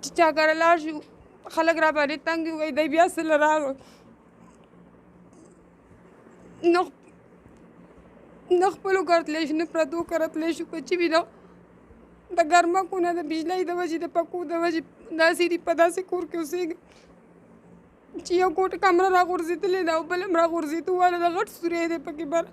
چې چا کره لاړ شو خلک را باندې تنګ وي دی بیا سره راغلو نه خپلو کار تللی شو نه پردو کره تللی شو که چې وي نو د ګرمکو نه د بجلۍ د وجې د پکو د وجې داسې دي په داسې کور کې اوسېږي چې یو کوټه کمره راغورځېدلې ده او بل هم راغورځېدو واله د غټ سوری دی پکې بر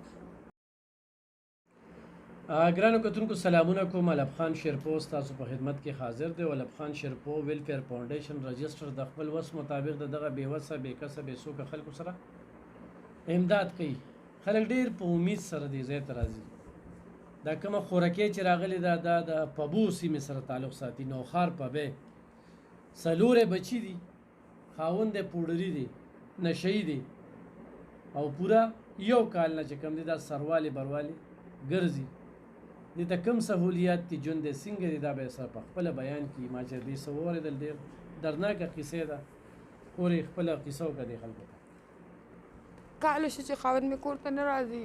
ګرانو کتونکو سلامونه کوم. علب خان شیرپو ستاسو په خدمت کې حاضر دی. علب خان شیرپو ویلفیر فاونډیشن رجسټر د خپل وس مطابق دغه بې وسه بې کسه بې څوکه خلکو سره امداد کوي. خلک ډېر په امید سره دې ځای ته راځي. دا کومه خوراکي چې راغلې ده دا د پبو سیمې سره تعلق ساتي. نوخار پبې څلورې بچي دي، خاوند یې پوډري دی، نشهیي دی او پوره یو کال نه چې کوم دی دا سروالې بروالې ګرځي. دې ته کوم سهولیات دي، ژوند یې څنګه دی، دا به یې سره په خپله بیان کړي. ما چې دې څه واورېدل ډېر دردناکه کیسې ده. پورې خپله کیسه وکړه دې خلکو ته. کال شو چې خاوند مې کور ته نه راځي،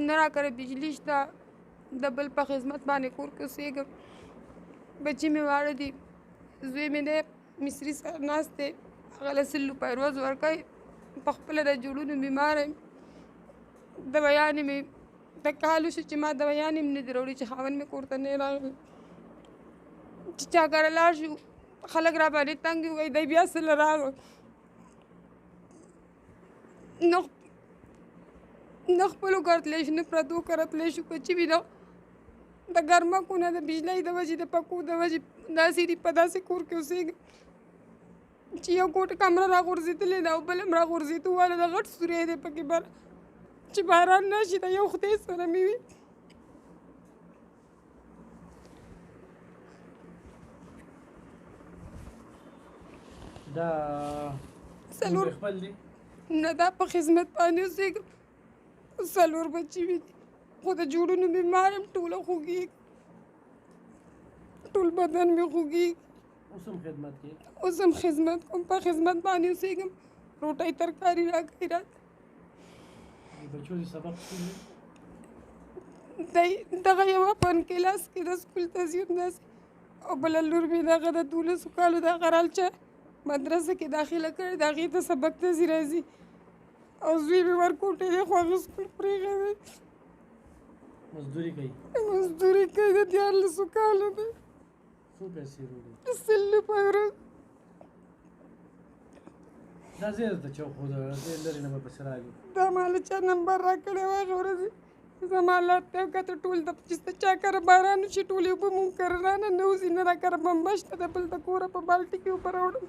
نه راکره بجلي شته، د بل په خدمت باندې کور کې اوسېږم. بچي مې واړه دي، زوی مې دی مصري سره ناست دی، هغه له 100 روپۍ روز ورکوي. په خپله د جوړونو بیماره یم. دوایانې مې د کالو شو چې ما دوایانې هم نه دي راوړي چې خاوند مې کور ته نه راغلی. چې چا کره لاړ شو خلک را باندې تنګ وي دی بیا سره راغلو نه خپلو کار تللی شو نه پردو کره تللی شو که چې وي نو د ګرمکو نه د بجلۍ د وجې د پکو د وجې داسې دي په داسې کور کې اوسېږي چې یو کوټه کمره راغورځېدلې ده او بل هم راغورځېدو واله د غټ سوری دی پکې بر چې باران راشي د یو خدای سره مې وي. دا څلور خپل دي نه دا په خدمت باندې اوسېږم. څلور بچي مې دي خو د جوړونو بیمار یم. ټوله خوږېږي، ټول بدن مې خوږېږي. اوس هم خدمت کوي؟ اوس هم خدمت کوم، په خدمت باندې اوسېږم. روټۍ ترکاري راکوي راته. بچو دې سبق کوي؟ دی دغه یوه پن کلاس کې د سکول ته ځي همداسې، او بله لور مې دغه د 12 کالو دغه رالچه مدرسه کې داخله کړې ده، هغې ته سبق ته ځي راځي. او زوی مې ورکوټی دی خو هغه سکول پرېښی دی، مزدوري کوي. مزدوري کوي د 14 کالو دی. څو پیسې وروړي؟ 100 روپۍ ورځ. دا ځای درته چوکو ده، ډېر لرې نه به پسې راغلي. دا ما له چا نمبر راکړی و هغه ورځې زما لاټ ته وکته ټول د چې چا کره باران وشي ټولې اوبه مونږ کره رانه نه وځي، نه را کره بمبه شته د بل د کوره په بالټي کې اوبه راوړم.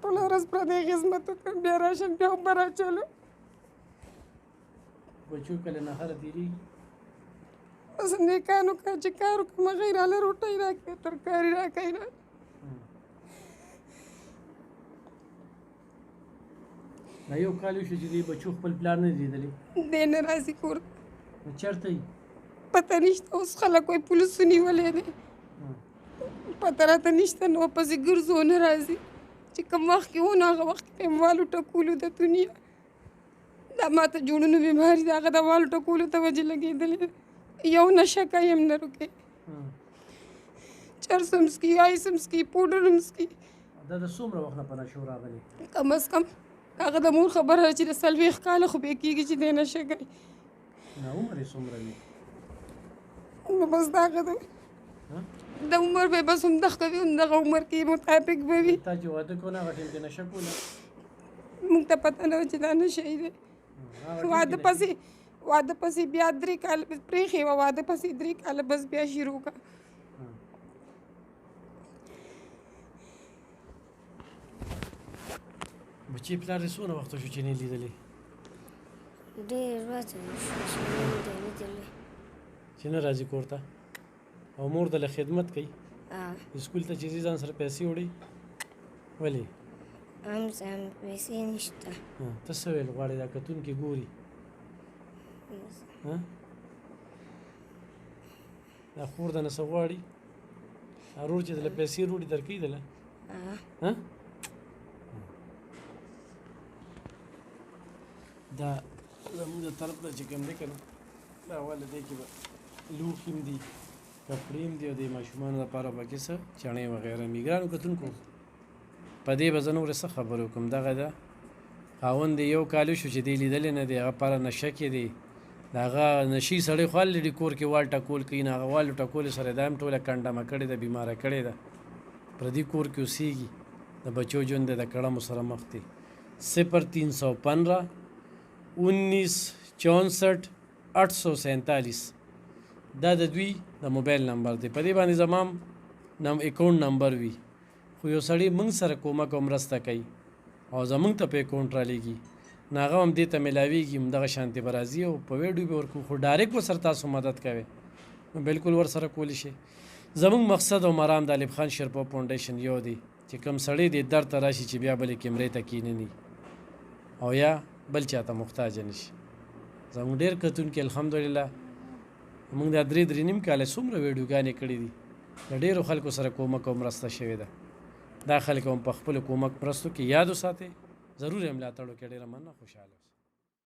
ټوله ورځ پردی خدمت وکړم، بیا راشم بیا اوبه راچلو. بچو کله نهاره تېرېږي؟ بس نیکانو کار چې کار وکړم هغه یې راله روټۍ راکوي، ترکاري راکوي راله. دا یو کال وشو چې دې بچو خپل پلار نه دی لیدلی؟ دی نه راځي کور ته. نو چېرته یي؟ پته نشته. اوس خلک وایي پولیسو نیولی دی، پته راته نشته. نو پسې ګرځو نه راځي. چې کوم وخت کې و نو هغه وخت کې مې والو ټکولو د دنیا دا ما ته جوړونو بیماري ده، هغه د والو ټکولو ته وجې لګېدلې ده. یو نشه کوي هم نه روکې، چرس هم څکي، آیس هم څکي، پوډر هم څکي. دا د څومره وخت نه په نشو راغلی؟ کم از کم هغه د مور خبره ده چې د 40 کاله خو بې کېږي چې دی نشه کوي. نه عمر یې څومره وي؟ نو بس دغه د عمر به بس همدغه وي، همدغه عمر کې مطابق به وي. تا چې واده کول هغه ټیم کې نشه کوله؟ موږ ته پته نه وه چې دا نشه یې دی. واده پسې بیا 3 کاله پرېښې وه، واده پسې 3 کاله بس بیا شروع کړه. بچې پلار دې څونه وخت شو چې نه یې لیدلی؟ ډېر وخت شو چې نه یې لیدلی. چې نه راځي کور ته؟ او مور دله خدمت کوي؟ سکول ته چې ځي ځان سره پیسې وړي؟ ولې؟ هم پیسې نشته. ته څه ویل غواړې دا کتونکي ګوري؟ دا خور دنه څه غواړي؟ ورور چې دله پیسې وړي درکوي دله؟ دا زموږ د طرف نه چې کوم دی که نه دا واله دی کې به لوښي هم دي، کپړې هم دي او د ماشومانو لپاره پکې څه چڼې وغیره مي. ګرانو کتونکو په دې به زه نورې څه خبرې وکړم. دغه ده خاوند یې 1 کال شو چې دی لیدلی نه دی، هغه پاره نشه کې دی. د هغه نشي سړی خو الرېډي کور کې وال ټکول کوي، نه هغه وال ټکولو سره دا هم ټوله کنډمه کړې ده، بیماره کړې ده. پردي کور کې اوسېږي، د بچو ژوند دی د کړمو سره مخ دی. 0315 19 64 847 دا د دوی د موبایل نمبر دی. په دې باندې زما اکاونټ نمبر وي، خو یو سړی موږ سره کومک او مرسته کوي او زموږ ته په اکاونټ رالیږي، نو هغه هم دې ته میلاویږي، همدغه شانتې به راځي او په ویډیو به ورکړو. خو ډایرکټ ورسره تاسو مدد کوئ نو بلکل ورسره کولی شئ. زموږ مقصد او مرام د الف خان شیرپا فاونډیشن یو دی چې کوم سړی دې درد ته راشي چې بیا بلې کیمرې ته کینني او یا بل چاته محتاجه نشي. زموږ ډېر کتونکي الحمدلله موږ دا 3 نیم کاله څومره ویډیوګانې کړي دي، د ډېرو خلکو سره کومک او مرسته شوې ده. دا خلک هم په خپلو کومک مرستو کې یاد وساتئ، ضرور یې ملاتړ وکړئ. ډېره مننه، خوشحاله اوسئ.